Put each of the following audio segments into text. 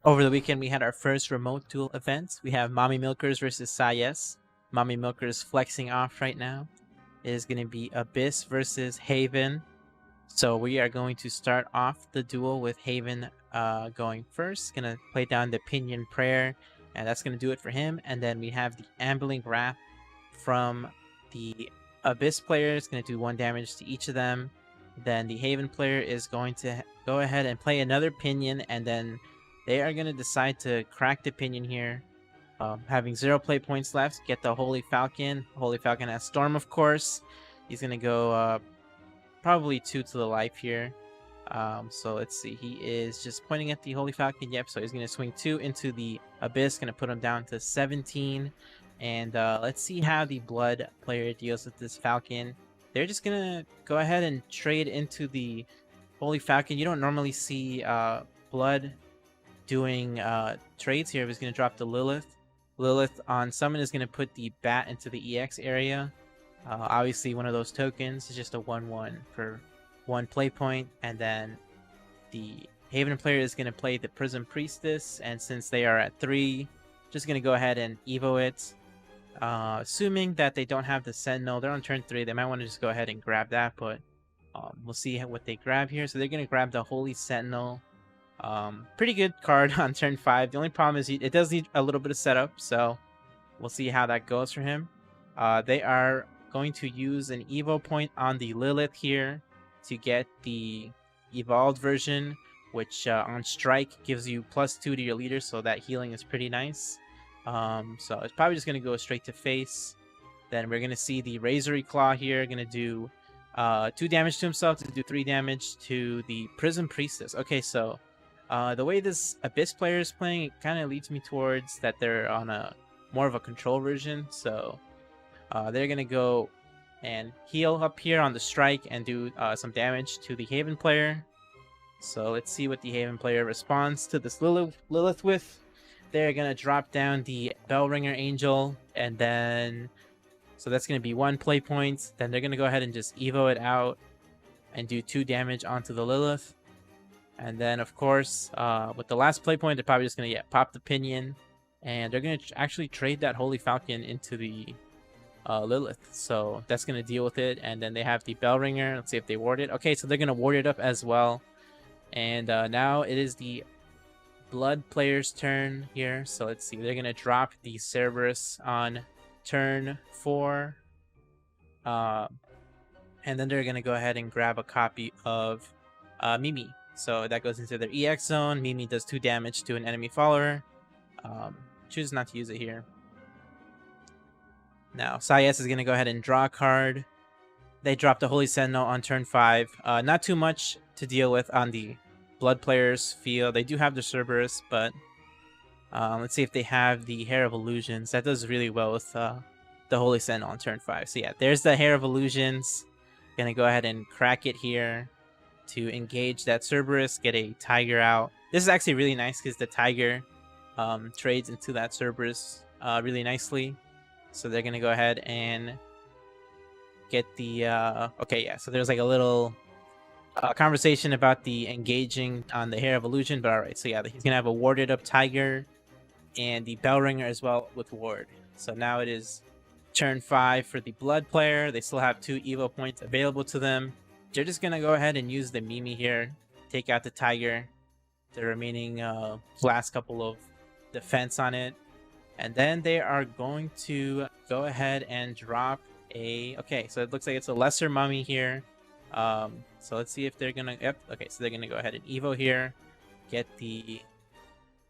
Over the weekend, we had our first remote duel event. We have Mommy Milkers versus Sayes. Mommy Milkers flexing off right now. It is going to be Abyss versus Haven. So we are going to start off the duel with Haven going first. Going to play down the Pinion Prayer, and that's going to do it for him. And then we have the Ambling Wrath from the Abyss player. It's going to do 1 damage to each of them. Then the Haven player is going to go ahead and play another Pinion, and then they are going to decide to crack the Pinion here. Having 0 play points left, get the Holy Falcon. Holy Falcon has Storm, of course. He's going to go probably 2 to the life here. So let's see. He is just pointing at the Holy Falcon. Yep, so he's going to swing 2 into the Abyss. Going to put him down to 17. And let's see how the Blood player deals with this Falcon. They're just going to go ahead and trade into the Holy Falcon. You don't normally see Blood doing trades here. He's going to drop the Lilith. Lilith on summon is going to put the Bat into the EX area. Obviously, one of those tokens is just a 1/1 for 1 play point. And then the Haven player is going to play the Prism Priestess. And since they are at 3, just going to go ahead and Evo it. Assuming that they don't have the Sentinel, they're on turn 3. They might want to just go ahead and grab that, but we'll see what they grab here. So they're going to grab the Holy Sentinel. Pretty good card on turn 5. The only problem is it does need a little bit of setup, so we'll see how that goes for him. They are going to use an Evo point on the Lilith here to get the evolved version, which on strike gives you +2 to your leader, so that healing is pretty nice. So it's probably just going to go straight to face. Then we're going to see the Razory Claw here, going to do 2 damage to himself to do 3 damage to the Prism Priestess. Okay, so the way this Abyss player is playing, it kind of leads me towards that they're on a more of a control version. So they're going to go and heal up here on the strike and do some damage to the Haven player. So let's see what the Haven player responds to this Lilith with. They're going to drop down the Bellringer Angel, and then so that's going to be 1 play point. Then they're going to go ahead and just Evo it out and do 2 damage onto the Lilith. And then, of course, with the last play point, they're probably just going to pop the Pinion. And they're going to actually trade that Holy Falcon into the Lilith. So that's going to deal with it. And then they have the Bellringer. Let's see if they ward it. Okay, so they're going to ward it up as well. And now it is the Blood player's turn here. So let's see. They're going to drop the Cerberus on turn 4. And then they're going to go ahead and grab a copy of Mimi. So that goes into their EX zone. Mimi does 2 damage to an enemy follower. Choose not to use it here. Now, Sayes is going to go ahead and draw a card. They drop the Holy Sentinel on turn 5. Not too much to deal with on the Blood players' field. They do have the Cerberus, but let's see if they have the Hair of Illusions. That does really well with the Holy Sentinel on turn 5. So yeah, there's the Hair of Illusions. Going to go ahead and crack it here to engage that Cerberus, get a Tiger out. This is actually really nice because the Tiger trades into that Cerberus really nicely. So they're going to go ahead and get the... okay, yeah, so there's like a little conversation about the engaging on the Hair of Illusion, but alright, so yeah, he's going to have a warded up Tiger and the Bellringer as well with ward. So now it is turn 5 for the Blood player. They still have 2 Evo points available to them. They're just going to go ahead and use the Mimi here, take out the Tiger, the remaining last couple of defense on it. And then they are going to go ahead and drop a... Okay, so it looks like it's a Lesser Mummy here. So let's see if they're going to... Yep, okay, so they're going to go ahead and Evo here. Get the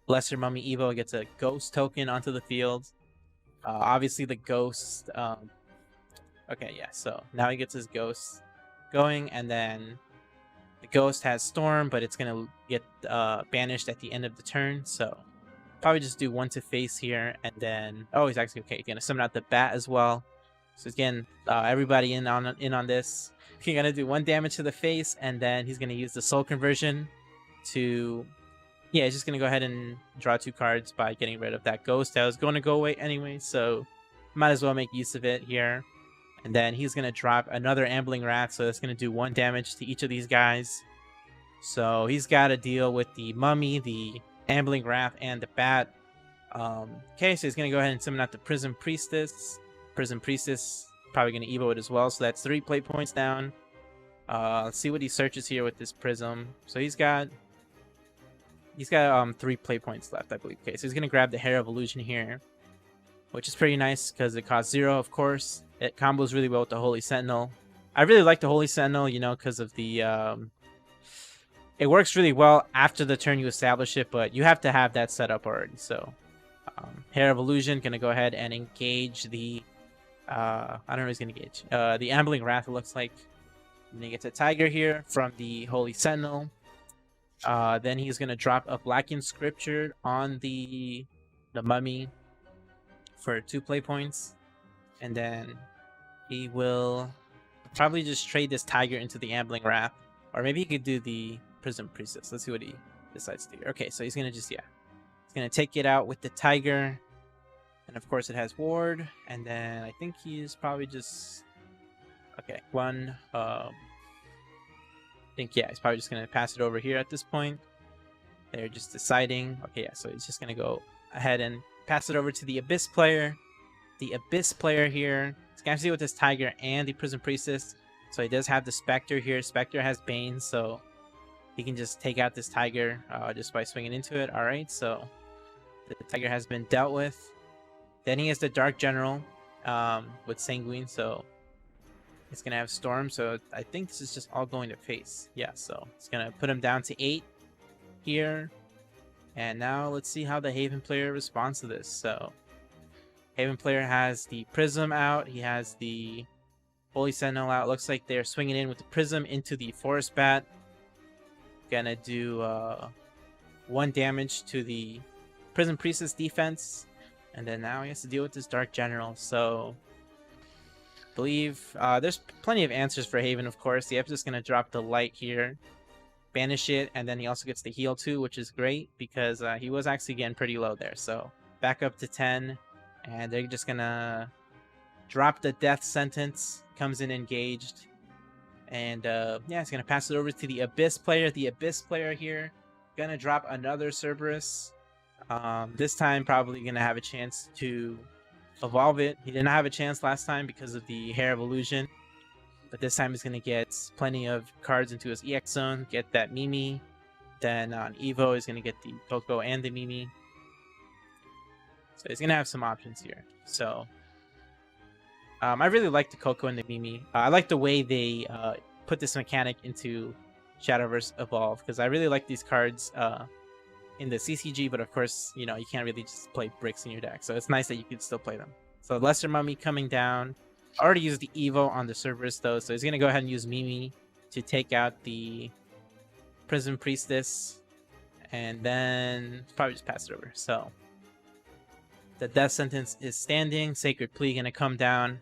Lesser Mummy Evo, gets a Ghost token onto the field. Obviously the Ghost... okay, yeah, so now he gets his Ghost going, and then the Ghost has Storm, but it's going to get banished at the end of the turn, so probably just do 1 to face here, and then... Oh, he's actually... Okay, he's going to summon out the Bat as well. So again, everybody in on this. He's going to do 1 damage to the face, and then he's going to use the Soul Conversion to... Yeah, he's just going to go ahead and draw 2 cards by getting rid of that Ghost that was going to go away anyway, so might as well make use of it here. And then he's going to drop another Ambling Wrath, so that's going to do 1 damage to each of these guys. So he's got to deal with the Mummy, the Ambling Wrath and the Bat. Okay, so he's gonna go ahead and summon out the Prism Priestess. Prism Priestess probably gonna evo it as well, so that's 3 play points down. Let's see what he searches here with this Prism. So he's got 3 play points left, I believe. Okay, so he's gonna grab the Hair of Illusion here, which is pretty nice because it costs 0, of course. It combos really well with the Holy Sentinel. I really like the Holy Sentinel, you know, because of the it works really well after the turn you establish it, but you have to have that set up already. So Hair of Illusion gonna go ahead and engage the I don't know what he's gonna engage. The Ambling Wrath, it looks like. And he gets a Tiger here from the Holy Sentinel. Then he's gonna drop a Blackened Scripture on the Mummy for 2 play points, and then he will probably just trade this Tiger into the Ambling Wrath, or maybe he could do the Prism Priestess. Let's see what he decides to do. Okay, so he's gonna just he's gonna take it out with the Tiger, and of course it has Ward, and then I think he's probably just I think he's probably just gonna pass it over here at this point. They're just deciding. Okay, yeah, so he's just gonna go ahead and pass it over to the Abyss player. The Abyss player here is gonna see with this Tiger and the Prism Priestess. So he does have the Spectre here. Spectre has Bane, so he can just take out this Tiger just by swinging into it. All right, so the Tiger has been dealt with. Then he has the Dark General with Sanguine, so it's gonna have Storm. So I think this is just all going to face. Yeah, so it's gonna put him down to 8 here. And now let's see how the Haven player responds to this. So Haven player has the Prism out. He has the Holy Sentinel out. Looks like they're swinging in with the Prism into the Forest Bat. Gonna do 1 damage to the Prism Priestess defense. And then now he has to deal with this Dark General. So I believe there's plenty of answers for Haven, of course. The F is gonna drop the Light here, banish it, and then he also gets the heal too, which is great because he was actually getting pretty low there. So back up to 10, and they're just gonna drop the Death Sentence. Comes in engaged, and yeah, it's gonna pass it over to the Abyss player. The Abyss player here gonna drop another Cerberus. This time probably gonna have a chance to evolve it. He didn't have a chance last time because of the Hair of Illusion, but this time he's gonna get plenty of cards into his EX zone, get that Mimi. Then on Evo he's gonna get the Coco and the Mimi. So he's gonna have some options here. So I really like the Coco and the Mimi. I like the way they put this mechanic into Shadowverse Evolve, because I really like these cards in the CCG, but of course, you know, you can't really just play bricks in your deck. So it's nice that you can still play them. So Lesser Mummy coming down. Already used the Evo on the Cerberus though, so he's going to go ahead and use Mimi to take out the Prism Priestess, and then probably just pass it over. So the Death Sentence is standing. Sacred Plea going to come down,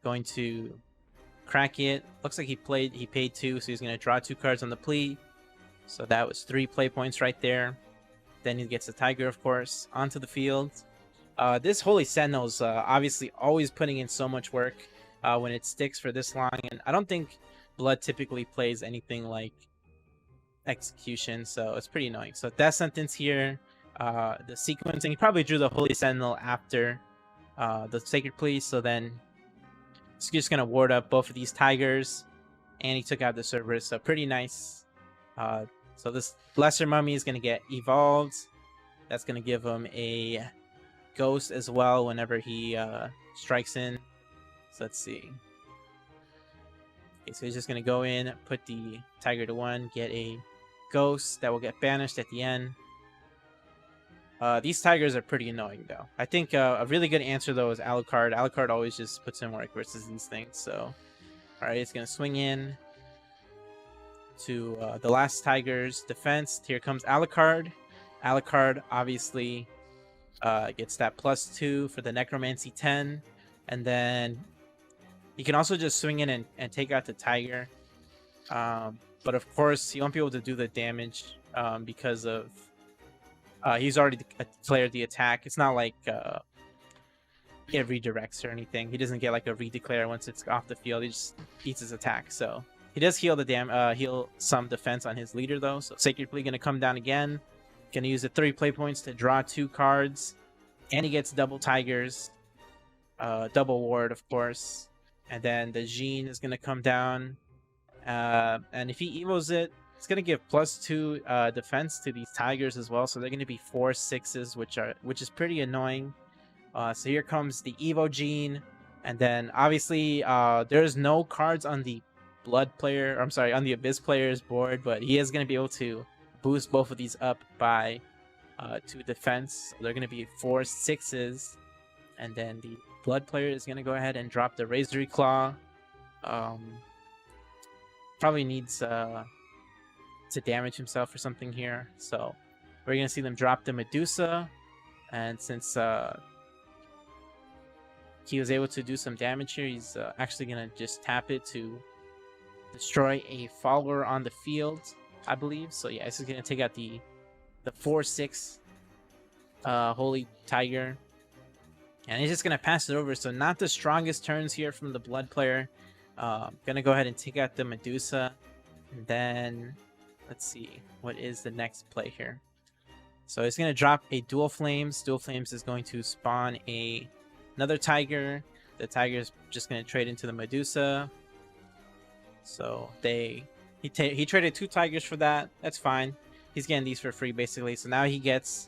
going to crack it. Looks like he paid 2, so he's going to draw 2 cards on the Plea. So that was 3 play points right there. Then he gets the Tiger, of course, onto the field. This Holy Sentinel is obviously always putting in so much work when it sticks for this long, and I don't think Blood typically plays anything like Execution, so it's pretty annoying. So Death Sentence here, the sequencing, he probably drew the Holy Sentinel after the Sacred Plea, so then he's just going to ward up both of these Tigers, and he took out the Cerberus, so pretty nice. So this Lesser Mummy is going to get evolved. That's going to give him a Ghost as well whenever he strikes in. So let's see. Okay, so he's just going to go in, put the Tiger to 1, get a Ghost that will get banished at the end. These Tigers are pretty annoying though. I think a really good answer though is Alucard. Alucard always just puts in work versus these things. So, alright, it's going to swing in to the last Tiger's defense. Here comes Alucard. Alucard obviously gets that +2 for the Necromancy 10, and then you can also just swing in and take out the Tiger, but of course he won't be able to do the damage because of he's already declared the attack. It's not like it redirects or anything. He doesn't get like a redeclare once it's off the field. He just eats his attack. So he does heal the heal some defense on his leader though. So Sacred Plea gonna come down again. Gonna use the 3 play points to draw 2 cards, and he gets double tigers, double ward, of course. And then the Jean is gonna come down, and if he evos it, it's gonna give +2 defense to these tigers as well. So they're gonna be 4/6s, which is pretty annoying. So here comes the Evo Jean, and then obviously there's no cards on the Blood player, I'm sorry, on the Abyss player's board, but he is going to be able to boost both of these up by 2 defense. So they're going to be 4/6s, and then the Blood player is going to go ahead and drop the Razor Claw. Probably needs to damage himself or something here, so we're going to see them drop the Medusa, and since he was able to do some damage here, he's actually going to just tap it to destroy a follower on the field, I believe. So yeah, this is going to take out the 4/6 Holy Tiger, and he's just going to pass it over. So not the strongest turns here from the Blood player. Going to go ahead and take out the Medusa, and then let's see, what is the next play here? So he's going to drop a Dual Flames. Dual Flames is going to spawn another Tiger. The Tiger is just going to trade into the Medusa. So he traded 2 Tigers for that. That's fine. He's getting these for free basically. So now he gets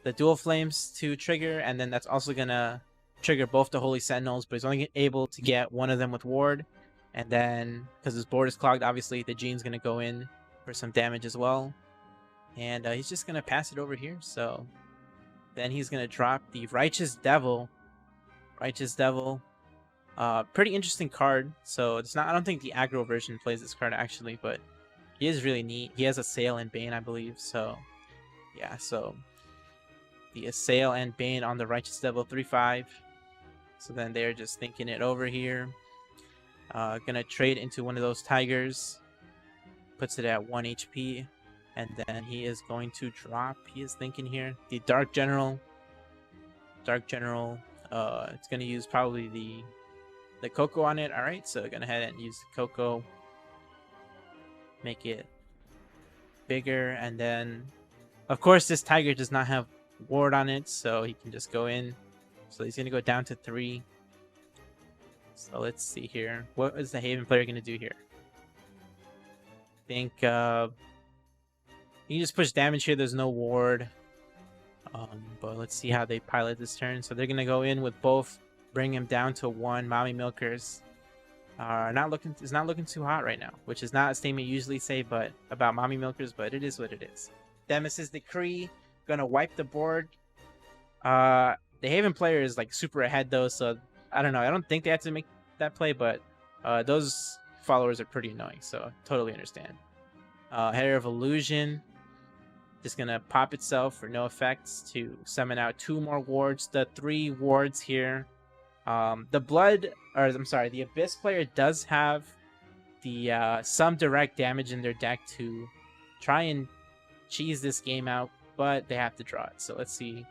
the Dual Flames to trigger, and then that's also gonna trigger both the Holy Sentinels, but he's only able to get one of them with ward. And then because his board is clogged, obviously the Jean's gonna go in for some damage as well. And he's just gonna pass it over here. So then he's gonna drop the Righteous Devil. Righteous Devil. Pretty interesting card. So it's not, I don't think the aggro version plays this card actually, but he is really neat. He has Assail and Bane, I believe. So yeah, so the Assail and Bane on the Righteous Devil 3/5. So then they're just thinking it over here. Gonna trade into one of those Tigers. Puts it at 1 HP. And then he is going to drop, he is thinking here, the Dark General. Dark General. It's gonna use probably the Coco on it. Alright, so go ahead and use the Coco, make it bigger, and then of course this Tiger does not have ward on it, so he can just go in. So he's gonna go down to 3. So let's see here, what is the Haven player gonna do here? I think you can just push damage here. There's no ward, but let's see how they pilot this turn. So they're gonna go in with both, bring him down to 1. Mommy Milkers are not looking too hot right now, which is not a statement you usually say but about Mommy Milkers, but it is what it is. Demis's Decree gonna wipe the board. The Haven player is like super ahead though, so I don't know, I don't think they have to make that play, but those followers are pretty annoying, so totally understand. Hair of Illusion just gonna pop itself for no effects to summon out 2 more wards. The 3 wards here. The Abyss player does have the some direct damage in their deck to try and cheese this game out, but they have to draw it. So let's see.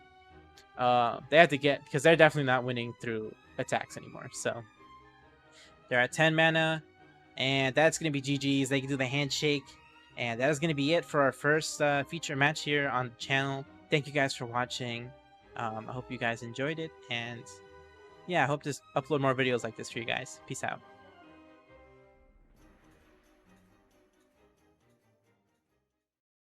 They have to get, because they're definitely not winning through attacks anymore. So they're at 10 mana, and that's going to be GG's. They can do the handshake, and that is going to be it for our first feature match here on the channel. Thank you guys for watching. I hope you guys enjoyed it, and yeah, I hope to upload more videos like this for you guys. Peace out.